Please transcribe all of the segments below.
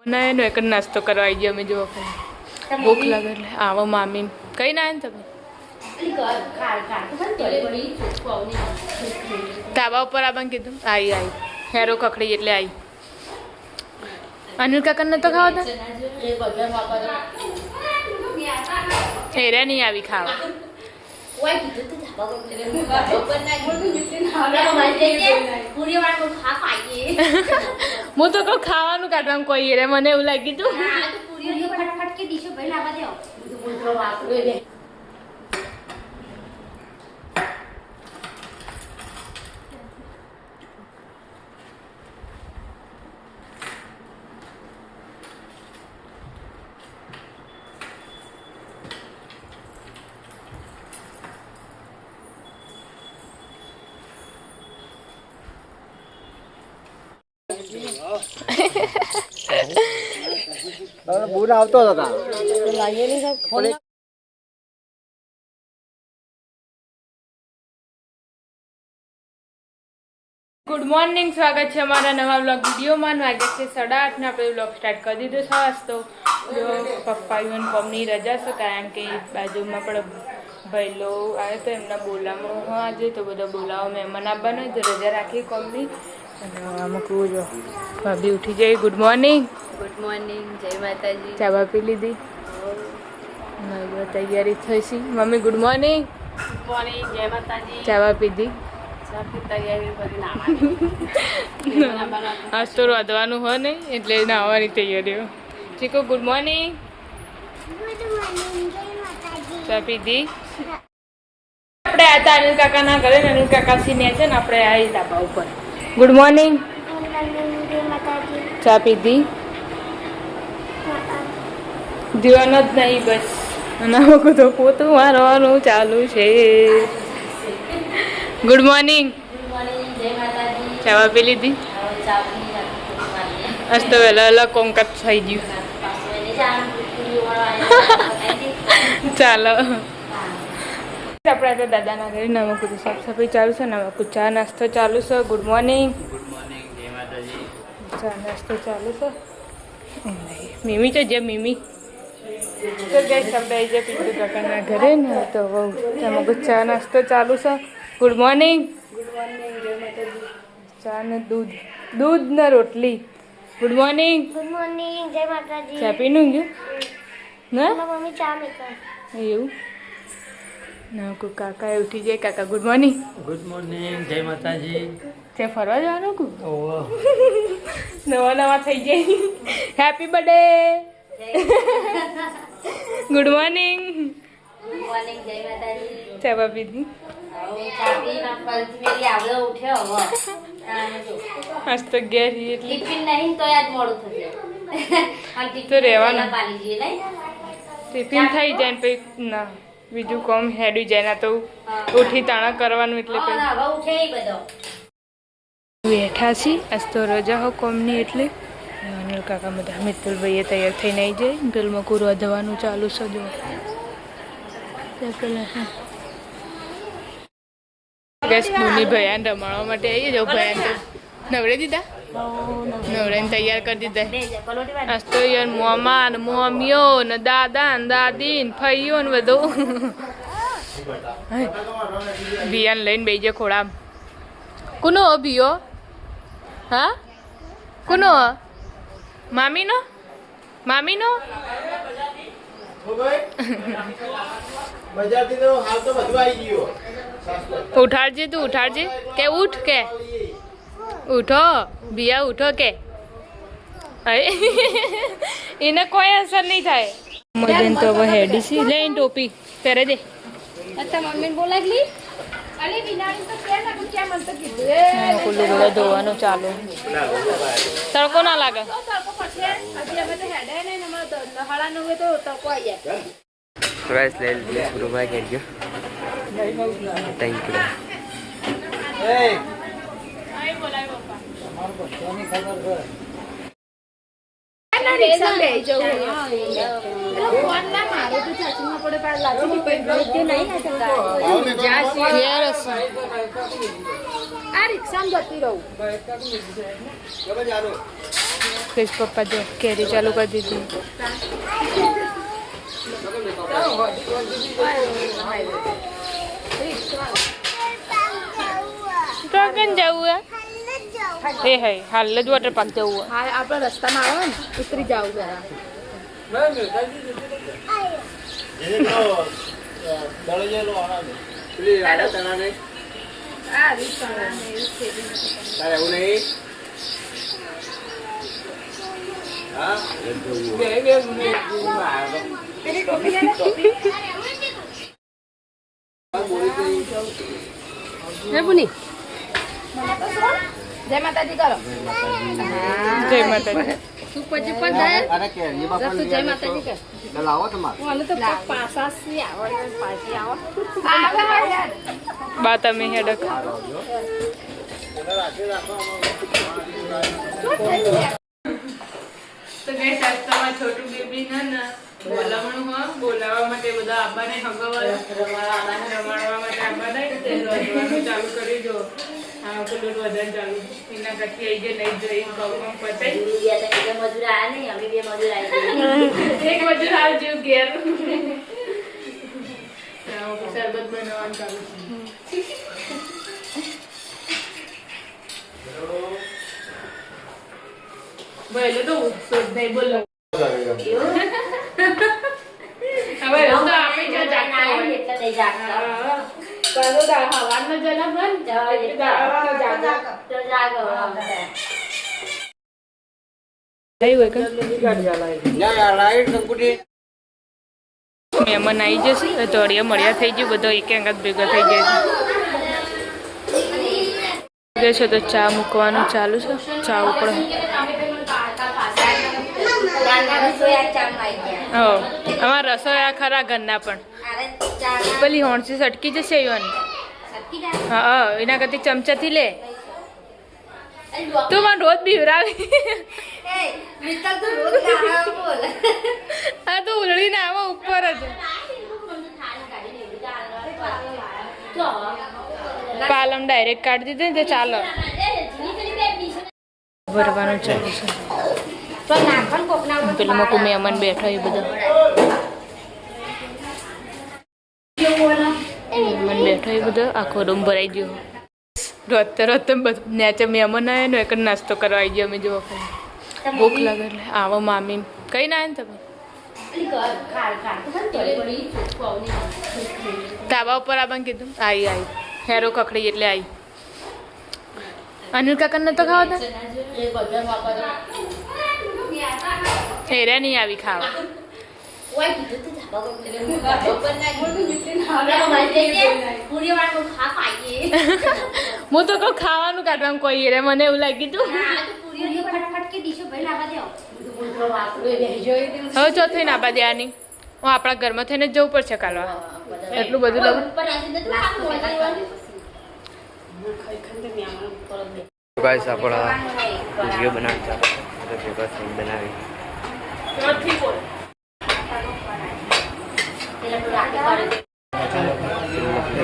ના એનો એક નાસ્તો કરવા આવી ગયા અમે જો ભૂખ લાગે એટલે આવો મામી કઈ ના ને તમે ધાબા ઉપર આવા કીધું આવી હેરો કકડી એટલે આવી અનિલ કાકા ને તો ખાવા હતા હેરા નહીં આવી ખાવા હું તો કહું ખાવાનું કાઢવાનું કોઈ રે મને એવું લાગ્યું તું બૂન આવતો હતા ગુડ મોર્નિંગ સ્વાગત છે અમારા નવા બ્લોગ વિડીયોમાં વાગે છે 8:30 ને આપણે બ્લોગ સ્ટાર્ટ કરી દીધો છે આજ તો જો પપ્પા યુન કોમની રજા છે કારણ કે બાજુમાં પણ ભાઈલો આવે તો એમના બોલાવો આજે તો બધા બોલાવો મહેમાન આવવાના તો રજા રાખી કોમની અને અમુક જો ભાભી ઉઠી જાય ગુડ મોર્નિંગ જય માતાજી ચા પી લીધી તૈયારી થઈ છે મમ્મી ગુડ મોર્નિંગ જય માતાજી ચા પીધી આજ તો રાંધવાનું હોય ને એટલે નાહવાની તૈયારીઓ ચીકો ગુડ મોર્નિંગ ચા પીધી આપણે હતા અનિલ કાકાના ઘરે અનિલ કાકા ને છે ને આપણે આવી ધાબા ઉપર ગુડ મોર્નિંગ ચા પીધી દીવાનો જ નહીં બસ અને તો પોતું મારવાનું ચાલુ છે ગુડ મોર્નિંગ ચા પી લીધી આજ તો વહેલા વહેલા કોમકાજ થઈ ગયું ચાલો આપણે તો દાદાના ઘરે નવા કુછ સાફ સફાઈ ચાલુ છે નવા કુછ ચા નાસ્તો ચાલુ છે ગુડ મોર્નિંગ ચા નાસ્તો ચાલુ છે મીમી તો જે મીમી તો ગઈ આપણે જે પીધું કાકાના ઘરે ને તો તેમાં કુછ ચા નાસ્તો ચાલુ છે ગુડ મોર્નિંગ ચા ને દૂધ ને રોટલી ગુડ મોર્નિંગ જય માતાજી ચા પીનું ગયું ના મમ્મી ચા મેકર એવું ના કોઈ કાકા ઉઠી જાય કાકા ગુડ મોર્નિંગ જય માતાજી તે ફરવા જવાનું કુ નવા થઈ જાય હેપી બર્થડે ગુડ મોર્નિંગ જય માતાજી ચા પીધી આજ તો ઘેર એટલે તો રહેવાનું ટિફિન થઈ જાય ને પછી ના બીજું કોમ હેડું જાય ના તો ઉઠી તાણા કરવાનું એટલે બેઠા છી આજ તો રજા હો કોમની એટલે અનિલ કાકા બધા મિત્તલભાઈએ તૈયાર થઈને આવી જાય પેલમાં કુરવા જવાનું ચાલુ છે જો પેલા ગેસ મુની ભયાન રમાડવા માટે આવી જાવ ભયાન તો નવડે દીધા નવડાને તૈયાર કરી દીધા આજ તો યાર મોમા ને મોમીઓ ને દાદા ને દાદી ને ફઈઓ ને બધું બિયાન લઈને બેસી જાય ખોળામ કોનો ભીયો હા કોનો મામીનો મામીનો ઉઠાડજે તું ઉઠાડજે કે ઉઠ કે ઉઠો બિયા ઉઠો કે એને કોઈ અસર નહીં થાય મજન તો હવે હેડી છે લઈને ટોપી પહેરે દે મમ્મી બોલાવી કુલ્લુ ધોવાનું ચાલુ તડકો ના લાગે રાઈસ લઈ લીધી ગુરુભાઈ કરજો થેન્ક યુ ના રિક્ષા બેહી જવું આ રિક્ષામાં જતી રહું પ્લીઝ પપ્પા જો કેરી ચાલુ કરી દીધી ક્યાં જવું એ હે હાલ જ વોટર પાર્ક જવું હા આપણે રસ્તામાં આવો ને ઉતરી જાવ જરા જય માતાજી કરો જય માતાજી તું પછી પણ જય માતાજી કર લાવો તમારે મને તો પાસા સી આવડે પાછી આવો બા તમે હેડક તો ગાઈસ આજ તમારા છોટું બેબી ના બોલાવવાનું હા બોલાવવા માટે બધા આબાને હંગાવા રમાડવા માટે આબાને રજવાનું ચાલુ કરી દો હા પેલું વધન ચાલુ એના કરતી આઈ જાય નહીં જોઈ કામ પતાઈ મજૂર આયા નહીં અમે બે મજૂર આવી એક મજૂર આવજો ઘેર શરબત બનાવવાનું ચાલુ છે બોલો તો ઉત્સવ નહીં બોલો હવે તો અમે જો જાગતા હોય એટલે નહીં જાગતા ચાલો દા હવાનો જલા બન જાગો મહેમાન આવી જશે તો અડિયા મળ્યા થઈ ગયું બધો એક અંગત ભેગા થઈ જાય છે તો ચા મૂકવાનું ચાલુ છે ચા ઉપર અમારા રસોયા ખરા ઘરના પણ પેલી હોણસી સટકી જશે એવાની હા એના કરતી ચમચાથી લે તું મને રોજ બીવરાવી હા તો ઉલળી ને આવો ઉપર જ પાલમ ડાયરેક્ટ કાઢી દીધું ને તો ચાલો ભરવાનું ચાલુ છે પેલું મોકું મહેમાન બેઠો એ બધા મહેમાન બેઠો એ બધો આખો રૂમ ભરાઈ ગયો રોતે બધું નેચે મહેમાન આવે ને એક નાસ્તો કરવા આવી ગયો અમે જો ભૂખ લાગે એટલે આવો મામી કઈ ના આવે ને તમે ધાબા ઉપર આવવાનું કીધું આવી હેરો કખડી એટલે આવી અનિલ કાકા ને તો ખાવા હતા હેરા નહીં આવી ખાવા હું તો કહું ખાવાનું કાઢવાનું કોઈ હેરે મને એવું લાગ્યું હતું હવે ચો થઈને આબા દેવાની હું આપણા ઘરમાં થઈને જ જવું પડશે કાલવા એટલું બધું લઉં गाइस આપણા વિડિયો બનાવતા તો ભેગા થઈને બનાવી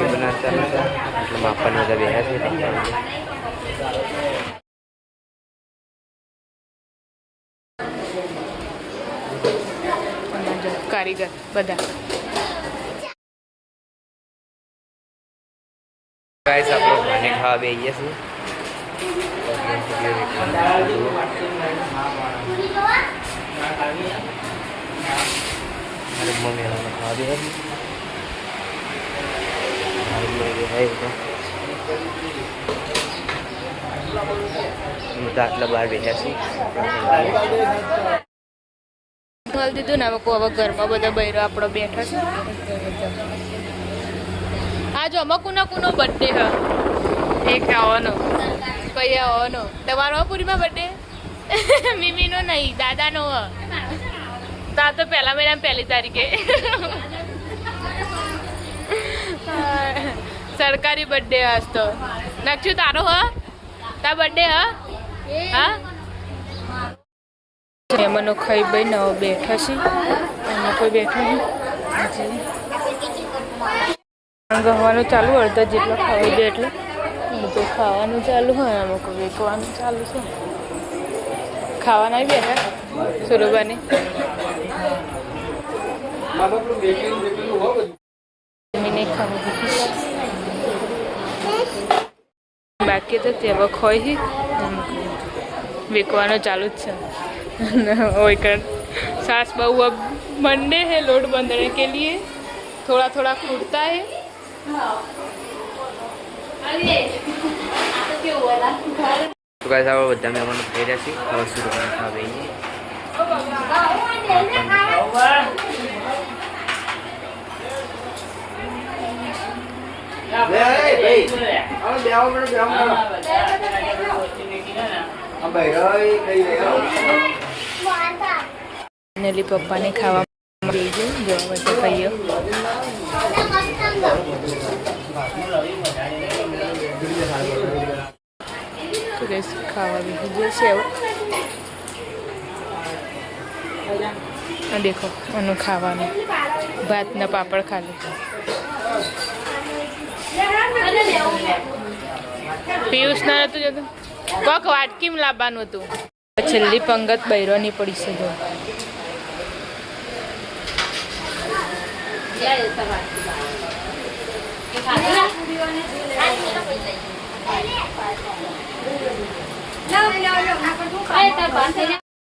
બનાવતા એટલે માપન બધા બેહ્યા છે કારીગર બધા ગાइस આપણે ખાને ખાવા બેહીએ છીએ આટલા બહાર બેઠ્યા બોલ દીધું ને હવે ઘરમાં બધા બૈરો આપણો બેઠો છે આ જો અમકુનો બર્થડે હ એક આવવાનો કઈ આવવાનો તમારો પૂરીમાં બર્થડે મીમીનો નહીં દાદાનો તા તો પહેલા મહિના 1 તારીખે સરકારી બર્થડે આજ તો નક્ષુ તારો હ તા બર્થડે હા એમાંનો ખાઈ ભાઈ નવો બેઠો છે એમાં કોઈ બેઠો નહીં ગવાનું ચાલુ અડધા જેટલો ખાવા દે એટલે તો ખાવાનું ચાલુ હોય આમાં કોઈ વેચવાનું ચાલુ છે ખાવાના આવી બેઠા સુરબાની નહીં ખાવું બાકી તો તેવા ખોઈ વેચવાનું ચાલુ જ છે ओए कर सास बहू अब मंडे है लोड बंधने के लिए थोड़ा थोड़ा फूटता है तो कैसा वो बच्चा में मन फेर ऐसी और शुरू करना था भाई નલી પપ્પાને ખાવા દેજો જોવા માટે ભાઈઓ ખાવા બીજું જે છે આ દેખો આનું ખાવાનું ભાતના પાપડ ખાલી પિયુષના નતું જતું કોક વાટકીમ લાવવાનું હતું છેલ્લી પંગત બૈરોની પડી છે જો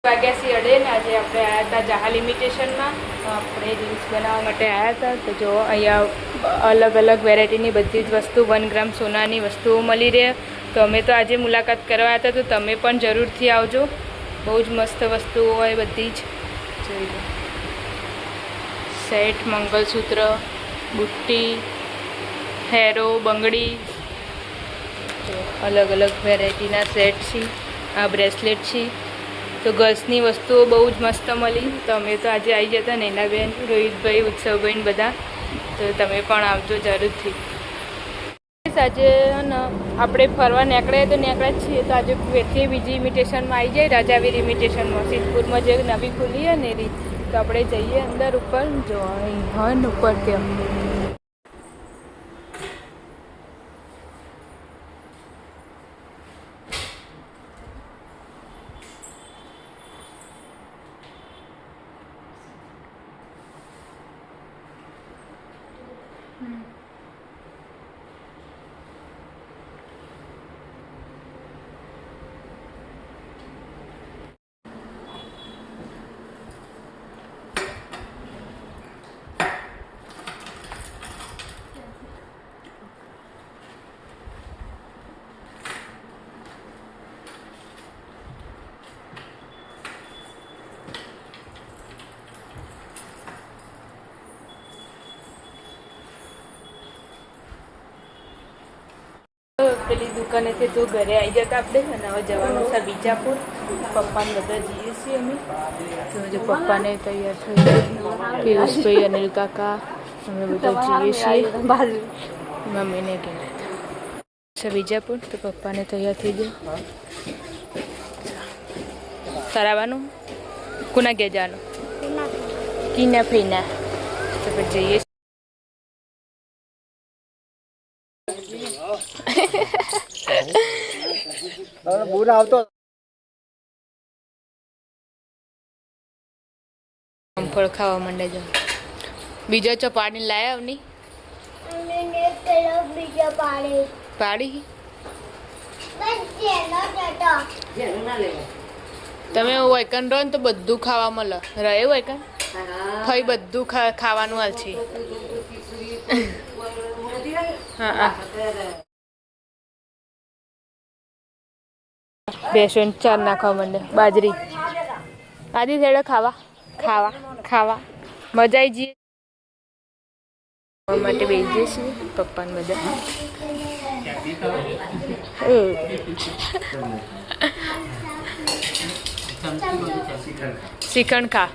વાગ્યાસી અડે ને આજે આપણે આવ્યા હતા જહા લિમિટેશનમાં આપણે રીલ્સ બનાવવા માટે આવ્યા હતા તો જો અહીંયા અલગ અલગ વેરાયટીની બધી જ વસ્તુ 1 ગ્રામ સોનાની વસ્તુઓ મળી રહે તો અમે તો આજે મુલાકાત કરવા હતા તો તમે પણ જરૂરથી આવજો બહુ જ મસ્ત વસ્તુઓ હોય બધી જ જોઈ લો સેટ મંગલસૂત્ર બુટ્ટી હેરો બંગડી અલગ અલગ વેરાયટીના સેટ છે આ બ્રેસલેટ છે તો ગર્લ્સની વસ્તુઓ બહુ જ મસ્ત મળી તો અમે તો આજે આવી જતા નૈનાબેન રોહિતભાઈ ઉત્સવભાઈ બધા તો તમે પણ આવજો જરૂરથી આજે ને આપણે ફરવા નીકળ્યા તો નીકળ્યા જ છીએ તો આજે ફેરથી બીજી ઇમિટેશનમાં આવી જાય રાજાવીર ઇમિટેશનમાં સિદ્ધપુરમાં જે નવી ખુલી ને એ તો આપણે જઈએ અંદર ઉપર જો હન ઉપર કેમ પેલી દુકાનેથી તું ઘરે આવી જતા આપણે અને હવે જવાનું છે બીજાપુર પપ્પાને બધા જઈએ છીએ અમે તો હજુ પપ્પાને તૈયાર થઈ પિયુષભાઈ અનિલ કાકા અમે બધા જઈએ છીએ મમ્મીને ઘેર છે બીજાપુર તો પપ્પાને તૈયાર થઈ જાય કરાવવાનું કોના ઘેર જવાનું કીના ફીના તો પછી જઈએ ફળ ખાવા માંડે જો બીજો ચપાટી લાયા આવની પાડી તમે વૈકન રહો ને તો બધું ખાવા મળે રહે વૈકન ખાઈ બધું ખાવાનું હાલ છે હા હા બેસો ચાર નાખવા માંડે બાજરી આદિ થેડે ખાવા ખાવા ખાવા મજા આવી જઈએ માટે બેસીએ છીએ પપ્પાને બધા શ્રીખંડ ખા